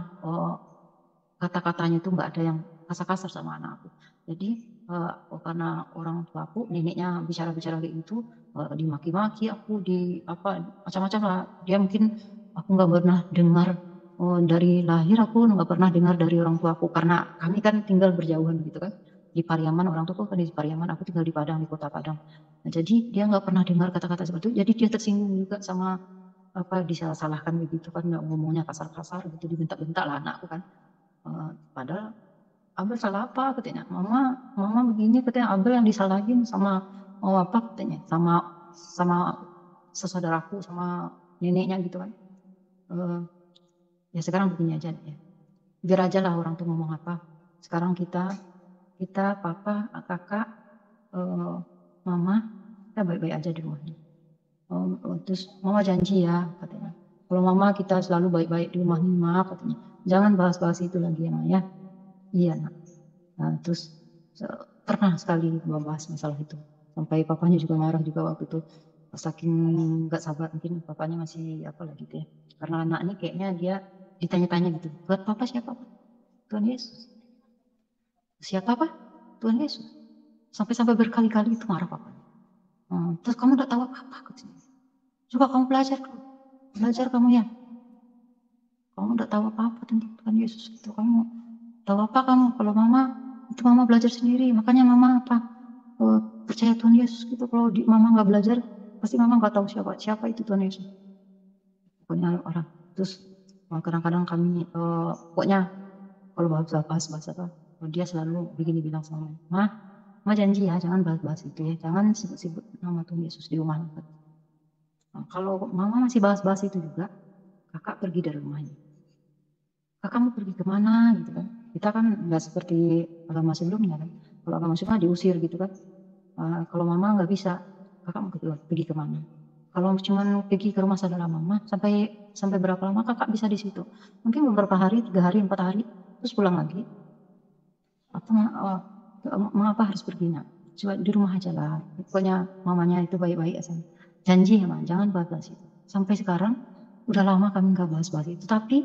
kata-katanya tuh nggak ada yang kasar-kasar sama anak aku. Jadi karena orang tua aku, neneknya bicara-bicara kayak gitu, dimaki-maki aku, di apa macam-macam lah. Dia mungkin aku nggak pernah dengar dari lahir, aku nggak pernah dengar dari orang tua aku, karena kami kan tinggal berjauhan gitu kan. Di Pariaman, orang tua aku kan di Pariaman, aku tinggal di Padang, di kota Padang. Nah, jadi dia nggak pernah dengar kata-kata seperti itu. Jadi dia tersinggung juga sama apa, disalah-salahkan begitu kan, ngomongnya kasar-kasar gitu, dibentak-bentak lah anakku kan. Padahal Abel salah apa katanya, mama mama begini katanya, Abel yang disalahin sama apa katanya, sama sama saudaraku, sama neneknya gitu kan. Ya sekarang begini aja ya, biar aja lah orang tuh ngomong apa. Sekarang kita papa, kakak, mama, kita baik-baik aja di rumahnya. Terus mama janji ya katanya, kalau mama kita selalu baik-baik di rumah Mama katanya, jangan bahas-bahas itu lagi ya Maya. Iya nak. Nah, terus pernah sekali membahas masalah itu, sampai papanya juga marah juga waktu itu, saking nggak sabar, mungkin papanya masih apa lagi gitu ya, karena anak ini kayaknya dia ditanya-tanya gitu, buat papa siapa Pak? Tuhan Yesus. Siapa Pak? Tuhan Yesus. Sampai-sampai berkali-kali itu marah papanya. Terus kamu nggak tahu apa-apa katanya, coba kamu belajar kamu ya, kamu nggak tahu apa-apa tentang Tuhan Yesus gitu, kamu tahu apa kamu, kalau mama itu mama belajar sendiri, makanya mama apa percaya Tuhan Yesus gitu. Kalau mama nggak belajar, pasti mama nggak tahu siapa itu Tuhan Yesus. Pokoknya orang. Terus kadang-kadang kami pokoknya kalau bahas apa, dia selalu begini bilang sama mama, mama janji ya jangan bahas-bahas itu ya, jangan sebut-sebut nama Tuhan Yesus di rumah. Nah, kalau mama masih bahas-bahas itu juga, kakak pergi dari rumahnya. Kakak mau pergi kemana gitu kan? Kita kan nggak seperti agama sebelumnya kan. Kalau agama sebelumnya diusir gitu kan. Kalau mama nggak bisa, kakak mau pergi kemana? Kalau cuma pergi ke rumah saudara mama, sampai berapa lama kakak bisa di situ? Mungkin beberapa hari, 3 hari, 4 hari, terus pulang lagi. Atau mengapa harus pergi nak? Coba di rumah aja lah. Pokoknya mamanya itu baik-baik aja. Janji ya, jangan bahas itu. Sampai sekarang udah lama kami nggak bahas-bahas itu. Tapi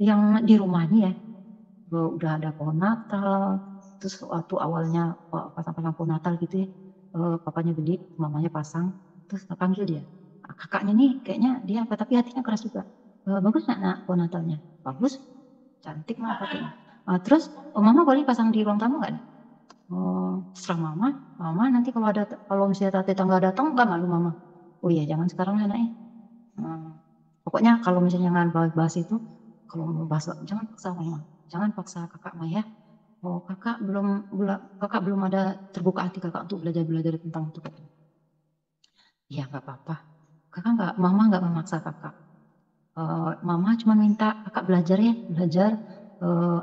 yang di rumah ini ya, udah ada pohon Natal. Terus waktu awalnya pasang-pasang pohon Natal gitu ya, papanya beli, mamanya pasang, terus panggil dia. Kakaknya nih kayaknya dia apa, tapi hatinya keras juga. Bagus nggak nak pohon Natalnya? Bagus, cantik mah katanya. Terus mama boleh pasang di ruang tamu nggak? Terserah mama. Mama nanti kalau misalnya tetangga datang nggak malu mama. Oh iya jangan sekarang anaknya. Pokoknya kalau misalnya jangan bahas itu, kalau mau bahas jangan paksa mama, jangan paksa kakak Maya. Kakak belum ada terbuka hati kakak untuk belajar tentang itu. Iya nggak apa-apa. Mama nggak memaksa kakak. Mama cuma minta kakak belajar ya, belajar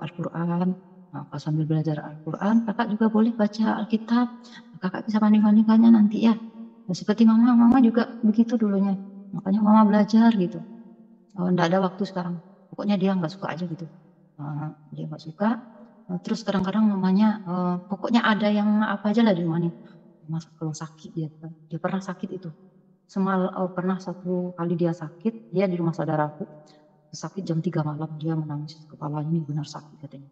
Al-Quran. Nah, pas sambil belajar Al-Quran, kakak juga boleh baca Alkitab. Kakak bisa banding-bandingkannya nanti ya. Nah, seperti mama juga begitu dulunya. Makanya mama belajar gitu. Nggak ada waktu sekarang. Pokoknya dia nggak suka aja gitu. Dia nggak suka. Terus kadang-kadang mamanya, pokoknya ada yang apa aja lah di rumah nih. Kalau sakit dia pernah sakit itu. Pernah satu kali dia sakit, dia di rumah saudaraku. Sakit jam 3 malam, dia menangis, kepalanya ini benar sakit katanya.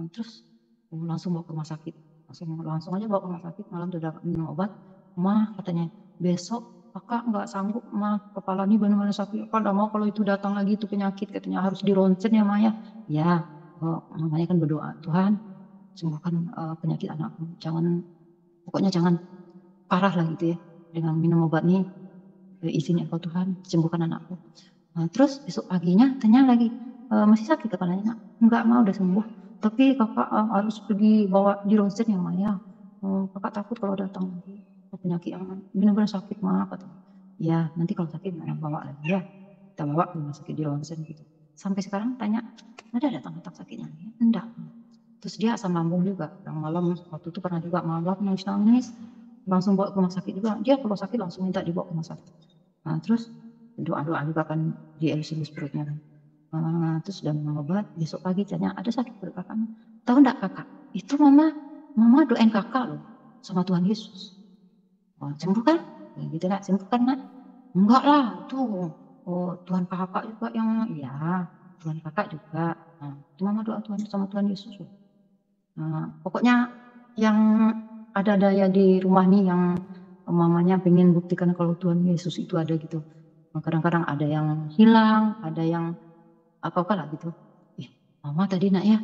Terus langsung bawa ke rumah sakit. Langsung aja bawa ke rumah sakit, malam udah minum obat. Mah katanya, besok kakak nggak sanggup, mah kepala ini benar-benar sakit. Kakak nggak mau kalau itu datang lagi itu penyakit, katanya harus dironsen ya Maya. Ya, mamanya kan berdoa, Tuhan sembuhkan penyakit anakku. Pokoknya jangan parah lah gitu ya. Dengan minum obat nih, izinnya kau Tuhan, sembuhkan anakku. Terus besok paginya tanya lagi, masih sakit kepalanya? Enggak, mau udah sembuh. tapi kakak harus pergi bawa di ronsen ya Maya. Kakak takut kalau datang lagi penyakit yang benar-benar sakit mah kata. Ya nanti kalau sakit Maya bawa lagi ya, kita bawa ke rumah sakit di ronsen gitu. Sampai sekarang tanya, ada tanda-tanda sakitnya? Enggak. Terus dia asam lambung juga, yang malam waktu itu pernah juga malam nangis-nangis, langsung bawa ke rumah sakit juga. Dia kalau sakit langsung minta dibawa ke rumah sakit. Nah, terus doa-doa juga kan di LCD perutnya kan. Terus udah minum obat, besok pagi tanya, ada sakit perut kakaknya? Tahu enggak kakak? Itu mama doain kakak loh sama Tuhan Yesus. Sembuh kan? Ya, gitu nak, sembuh kan nak? Enggak lah, itu Tuhan kakak juga yang, ya Tuhan kakak juga. Nah, itu mama doa Tuhan sama Tuhan Yesus loh. Pokoknya yang ada daya di rumah nih yang mamanya pengen buktikan kalau Tuhan Yesus itu ada gitu. Kadang-kadang ada yang hilang, ada yang apa-apa lah gitu. Mama tadi nak ya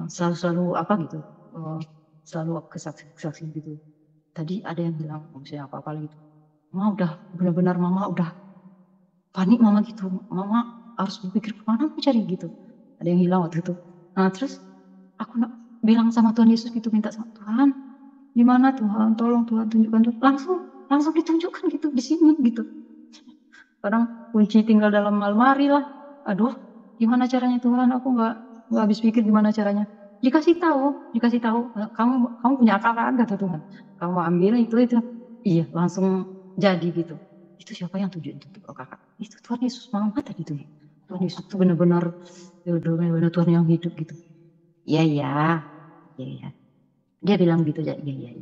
selalu apa gitu, selalu kesaksian gitu. Tadi ada yang bilang misalnya apa-apa gitu. Mama udah benar-benar mama udah panik mama gitu. Mama harus berpikir kemana mau cari gitu. Ada yang hilang waktu itu. Nah terus aku bilang sama Tuhan Yesus gitu, minta sama Tuhan, gimana Tuhan, tolong Tuhan tunjukkan tuh. Langsung ditunjukkan gitu di sini gitu. Kadang kunci tinggal dalam almari lah. Aduh, gimana caranya Tuhan? Aku nggak habis pikir gimana caranya. Dikasih tahu, kamu punya akal kan kata Tuhan. Kamu ambil itu. Iya, langsung jadi gitu. Itu siapa yang tunjukin itu kakak? Itu Tuhan Yesus, mama tadi tuh. Tuhan Yesus itu benar-benar Tuhan yang hidup gitu. Iya. Dia bilang gitu aja, iya.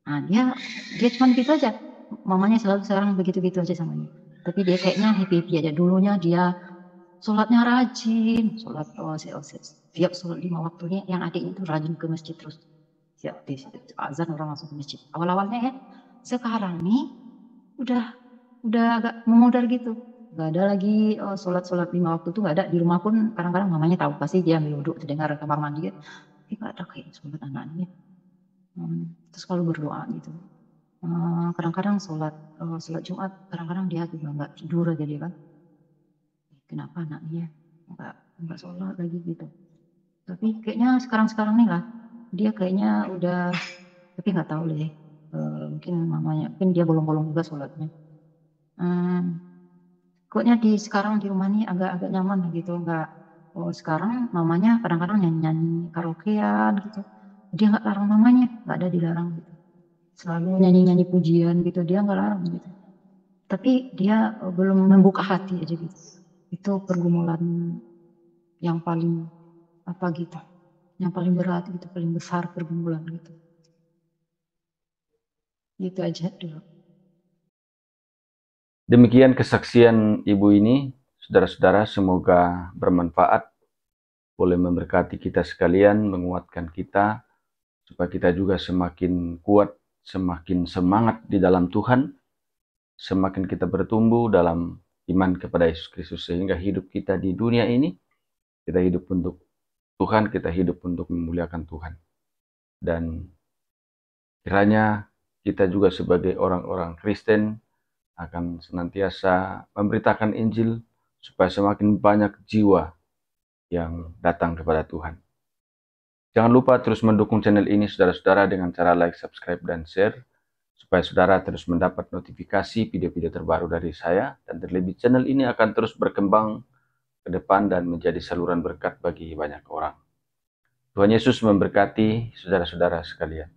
Nah, dia cuma gitu aja. Mamanya selalu sekarang begitu-gitu aja sama dia. Tapi dia kayaknya happy aja. Dulunya dia sholatnya rajin, tiap sholat 5 waktunya. Yang adiknya itu rajin ke masjid terus. Siap azan orang langsung ke masjid. Awal-awalnya ya. Sekarang nih udah agak memudar gitu. Gak ada lagi sholat 5 waktu tuh gak ada. Di rumah pun kadang-kadang mamanya tahu pasti dia ambil wudhu dengar kamar mandi kan. Tapi gak ada kayak sholat anaknya. Terus kalau berdoa gitu. Kadang-kadang sholat Jumat, kadang-kadang dia juga nggak tidur aja dia kan. Kenapa anaknya nggak sholat lagi gitu. Tapi kayaknya sekarang nih lah, dia kayaknya udah, tapi nggak tahu deh. Mungkin mamanya, mungkin dia bolong-bolong juga sholatnya. Pokoknya sekarang di rumah nih agak nyaman gitu, nggak. Sekarang mamanya kadang-kadang nyanyi karaokean gitu. Dia nggak larang mamanya, nggak ada dilarang gitu. Selalu nyanyi pujian gitu, dia nggak larang gitu. Tapi dia belum membuka hati aja gitu. Itu pergumulan yang paling apa gitu, yang paling berat gitu, paling besar pergumulan gitu. Gitu aja dulu. Demikian kesaksian ibu ini, saudara-saudara, semoga bermanfaat, boleh memberkati kita sekalian, menguatkan kita, supaya kita juga semakin kuat, semakin semangat di dalam Tuhan, semakin kita bertumbuh dalam iman kepada Yesus Kristus, sehingga hidup kita di dunia ini, kita hidup untuk Tuhan, kita hidup untuk memuliakan Tuhan. Dan kiranya kita juga sebagai orang-orang Kristen akan senantiasa memberitakan Injil supaya semakin banyak jiwa yang datang kepada Tuhan. Jangan lupa terus mendukung channel ini saudara-saudara dengan cara like, subscribe, dan share supaya saudara terus mendapat notifikasi video-video terbaru dari saya, dan terlebih channel ini akan terus berkembang ke depan dan menjadi saluran berkat bagi banyak orang. Tuhan Yesus memberkati saudara-saudara sekalian.